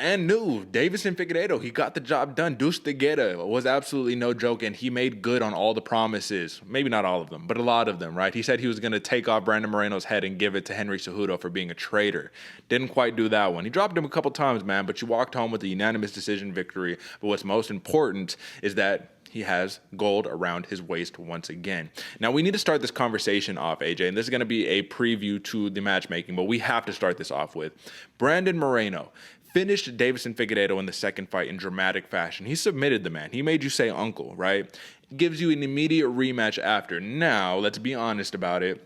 And new, Davison Figueiredo, he got the job done. Deuce de Guerra was absolutely no joke, and he made good on all the promises. Maybe not all of them, but a lot of them, right? He said he was going to take off Brandon Moreno's head and give it to Henry Cejudo for being a traitor. Didn't quite do that one. He dropped him a couple times, man, but you walked home with a unanimous decision victory. But what's most important is that he has gold around his waist once again. Now, we need to start this conversation off, AJ, and this is going to be a preview to the matchmaking, but we have to start this off with Brandon Moreno finished Davison Figueiredo in the second fight in dramatic fashion. He submitted the man. He made you say uncle, right? Gives you an immediate rematch after. Now, let's be honest about it.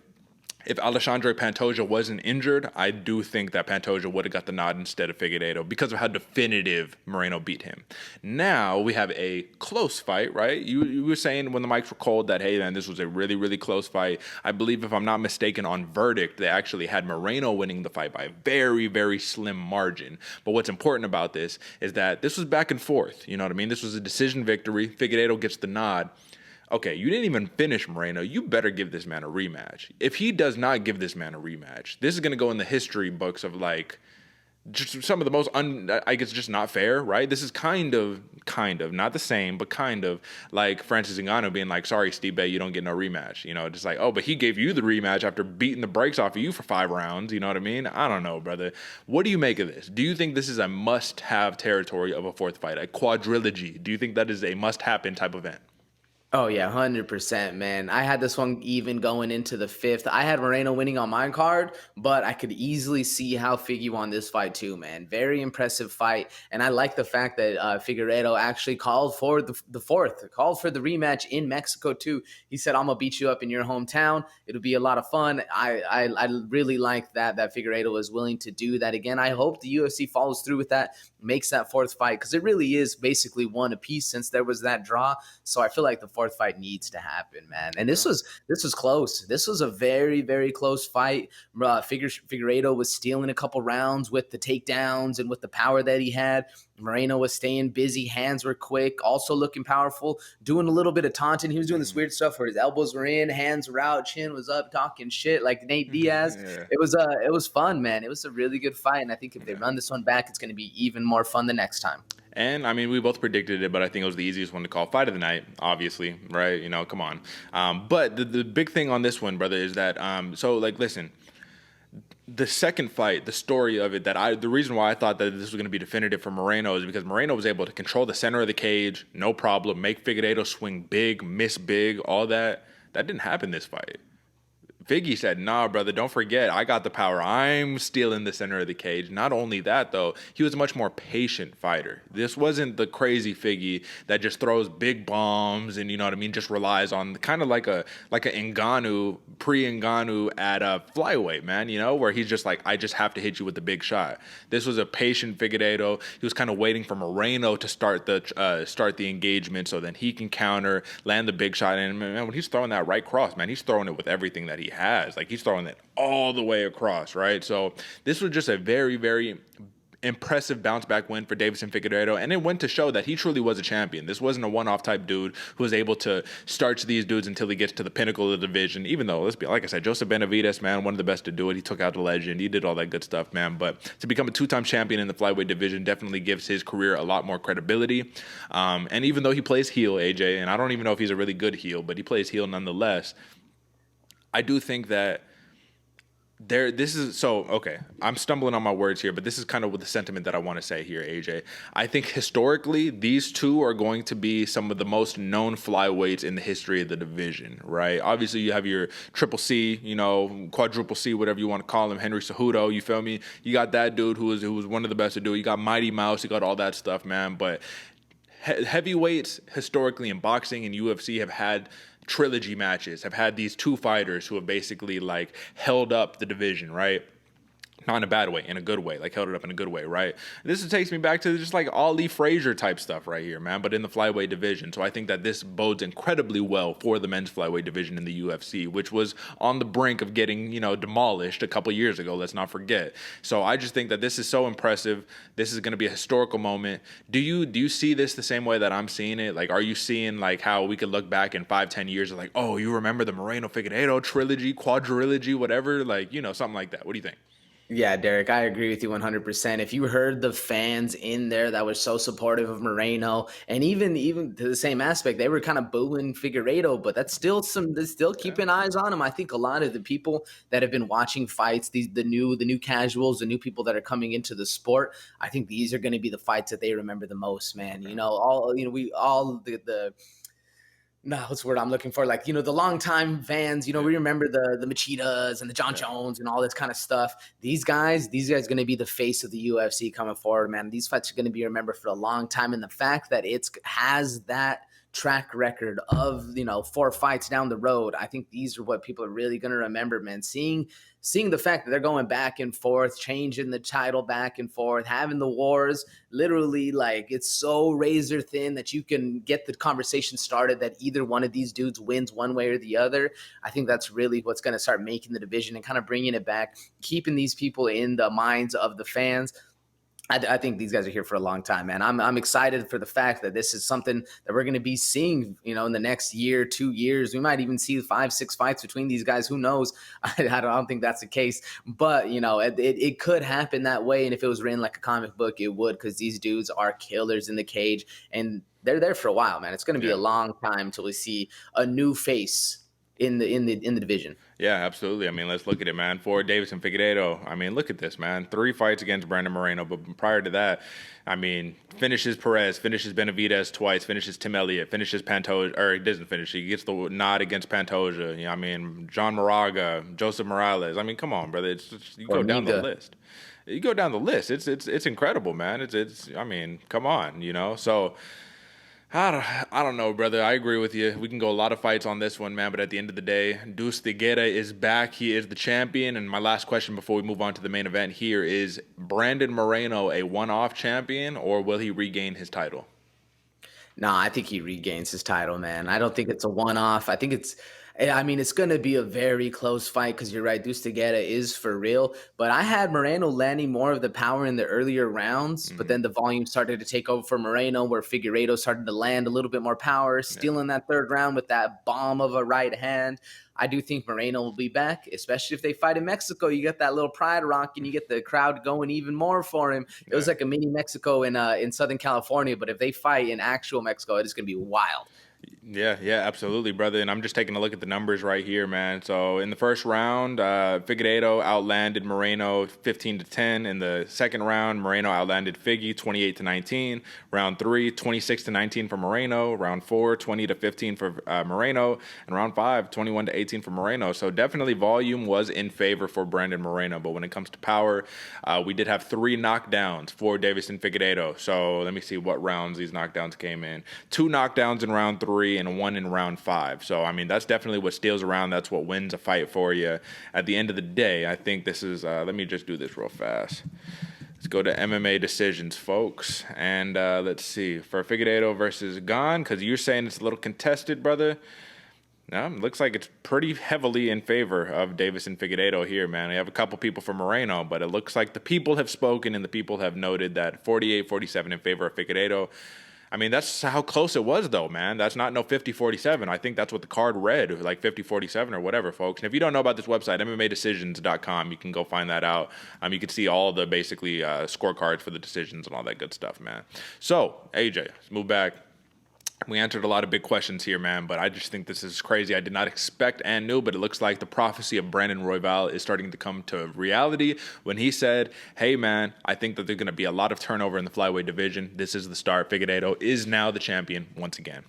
If Alexandre Pantoja wasn't injured, I do think that Pantoja would have got the nod instead of Figueiredo because of how definitive Moreno beat him. Now we have a close fight, right? You were saying when the mics were cold that, hey, man, this was a really, really close fight. I believe, if I'm not mistaken, on verdict, they actually had Moreno winning the fight by a very, very slim margin. But what's important about this is that this was back and forth. You know what I mean? This was a decision victory. Figueiredo gets the nod. Okay, you didn't even finish Moreno. You better give this man a rematch. If he does not give this man a rematch, this is going to go in the history books of like just some of the most, I guess, just not fair, right? This is kind of, not the same, but kind of like Francis Ngannou being like, sorry, Steve Bay, you don't get no rematch. You know, just like, oh, but he gave you the rematch after beating the brakes off of you for 5 rounds. You know what I mean? I don't know, brother. What do you make of this? Do you think this is a must-have territory of a fourth fight, a quadrilogy? Do you think that is a must-happen type event? Oh yeah, 100%, man. I had this one even going into the 5th. I had Moreno winning on my card, but I could easily see how Figgy won this fight too, man. Very impressive fight, and I like the fact that Figueiredo actually called for the fourth, called for the rematch in Mexico too. He said, "I'm gonna beat you up in your hometown. It'll be a lot of fun." I really like that Figueiredo was willing to do that again. I hope the UFC follows through with that, makes that fourth fight, because it really is basically one apiece since there was that draw. So I feel like the fourth fight needs to happen, man. And this was close. This was a very, very close fight. Figueiredo was stealing a couple rounds with the takedowns and with the power that he had. Moreno was staying busy. Hands were quick, also looking powerful, doing a little bit of taunting. He was doing this weird stuff where his elbows were in, hands were out, chin was up, talking shit like Nate Diaz. Yeah. It was fun, man. It was a really good fight. And I think if they run this one back, it's going to be even more fun the next time. And, I mean, we both predicted it, but I think it was the easiest one to call fight of the night, obviously, right? You know, come on. But the big thing on this one, brother, is that, so, like, listen, the second fight, the story of it, the reason why I thought that this was going to be definitive for Moreno is because Moreno was able to control the center of the cage, no problem, make Figueiredo swing big, miss big, all that. That didn't happen this fight. Figgy said, nah, brother, don't forget, I got the power. I'm still in the center of the cage. Not only that, though, he was a much more patient fighter. This wasn't the crazy Figgy that just throws big bombs and, you know what I mean, just relies on kind of like a Ngannou, pre-Ngannou at flyweight, man, you know, where he's just like, I just have to hit you with the big shot. This was a patient Figueiredo. He was kind of waiting for Moreno to start the engagement so then he can counter, land the big shot. And, man, when he's throwing that right cross, man, he's throwing it with everything that he has. Like, he's throwing it all the way across, right? So this was just a very, very impressive bounce back win for Davison Figueiredo, and it went to show that he truly was a champion. This wasn't a one-off type dude who was able to starch these dudes until he gets to the pinnacle of the division, even though, let's be like I said, Joseph Benavidez, man, one of the best to do it. He took out the legend. He did all that good stuff, man. But to become a 2-time champion in the flyweight division definitely gives his career a lot more credibility. And even though he plays heel, AJ, and I don't even know if he's a really good heel, but he plays heel nonetheless, I do think that okay, I'm stumbling on my words here, but this is kind of what the sentiment that I want to say here, AJ. I think historically, these two are going to be some of the most known flyweights in the history of the division, right? Obviously, you have your triple C, you know, quadruple C, whatever you want to call him, Henry Cejudo, you feel me? You got that dude who was one of the best to do it. You got Mighty Mouse, you got all that stuff, man. But heavyweights historically in boxing and UFC have had trilogy matches, have had these two fighters who have basically like held up the division, right? Not in a bad way, in a good way, like held it up in a good way, right? This takes me back to just like Ali Frazier type stuff right here, man, but in the flyweight division. So I think that this bodes incredibly well for the men's flyweight division in the UFC, which was on the brink of getting, you know, demolished a couple years ago, let's not forget. So I just think that this is so impressive. This is going to be a historical moment. Do you see this the same way that I'm seeing it? Like, are you seeing like how we could look back in 5-10 years and like, oh, you remember the Moreno Figueiredo trilogy, quadrilogy, whatever, like, you know, something like that? What do you think? Yeah, Derek, I agree with you 100%. If you heard the fans in there that were so supportive of Moreno, and even to the same aspect, they were kind of booing Figueiredo, but they're still Yeah. keeping eyes on him. I think a lot of the people that have been watching fights, the new casuals, the new people that are coming into the sport, I think these are going to be the fights that they remember the most, man. Yeah. We all the no, what's the word I'm looking for? Like, the longtime fans, Yeah. we remember the Machitas and the John Yeah. Jones and all this kind of stuff. These guys going to be the face of the UFC coming forward, man. These fights are going to be remembered for a long time. And the fact that it has that track record of, 4 fights down the road, I think these are what people are really going to remember, man. Seeing the fact that they're going back and forth, changing the title back and forth, having the wars, literally, like, it's so razor thin that you can get the conversation started that either one of these dudes wins one way or the other. I think that's really what's going to start making the division and kind of bringing it back, keeping these people in the minds of the fans. I think these guys are here for a long time, man. I'm excited for the fact that this is something that we're going to be seeing, in the next year, 2 years. We might even see 5, 6 fights between these guys. Who knows? I don't think that's the case, but it could happen that way. And if it was written like a comic book, it would, because these dudes are killers in the cage, and they're there for a while, man. It's going to be a long time till we see a new face in the division. Yeah, absolutely. I mean, let's look at it, man. For Deiveson Figueiredo, I mean, look at this, man. 3 fights against Brandon Moreno, but prior to that, I mean, finishes Perez, finishes Benavidez twice, finishes Tim Elliott, finishes Pantoja, or he doesn't finish. He gets the nod against Pantoja. I mean, John Moraga, Joseph Morales. I mean, come on, brother. It's just, you go down the list. You go down the list. It's incredible, man. I mean, come on. So. I don't know, brother. I agree with you. We can go a lot of fights on this one, man. But at the end of the day, Deuce Tigueira is back. He is the champion. And my last question before we move on to the main event here is Brandon Moreno a one-off champion, or will he regain his title? No, I think he regains his title, man. I don't think it's a one-off. I mean, it's going to be a very close fight, because you're right, Deuce Tigueira is for real. But I had Moreno landing more of the power in the earlier rounds, but then the volume started to take over for Moreno, where Figueiredo started to land a little bit more power, still in that third round with that bomb of a right hand. I do think Moreno will be back, especially if they fight in Mexico. You get that little pride rock, and you get the crowd going even more for him. It was like a mini Mexico in Southern California, but if they fight in actual Mexico, it is going to be wild. Yeah, absolutely, brother. And I'm just taking a look at the numbers right here, man. So in the first round, Figueiredo outlanded Moreno 15-10. In the second round, Moreno outlanded Figgy 28-19. Round 3, 26-19 for Moreno. Round 4, 20-15 for Moreno. And round 5, 21-18 for Moreno. So definitely volume was in favor for Brandon Moreno. But when it comes to power, we did have 3 knockdowns for Deiveson Figueiredo. So let me see what rounds these knockdowns came in. 2 knockdowns in round 3 and 1 in round 5. So, I mean, that's definitely what steals around. That's what wins a fight for you. At the end of the day, I think this is, let me just do this real fast. Let's go to MMA decisions, folks. And let's see. For Figueiredo versus Gane, because you're saying it's a little contested, brother. No, it looks like it's pretty heavily in favor of Deiveson Figueiredo here, man. We have a couple people for Moreno, but it looks like the people have spoken and the people have noted that 48-47 in favor of Figueiredo. I mean, that's how close it was, though, man. That's not no 50-47. I think that's what the card read, like 50-47 or whatever, folks. And if you don't know about this website, MMADecisions.com, you can go find that out. You can see all the basically scorecards for the decisions and all that good stuff, man. So, AJ, let's move back. We answered a lot of big questions here, man, but I just think this is crazy. I did not expect and knew, but it looks like the prophecy of Brandon Royval is starting to come to reality when he said, hey, man, I think that there's going to be a lot of turnover in the flyweight division. This is the start. Figueiredo is now the champion once again.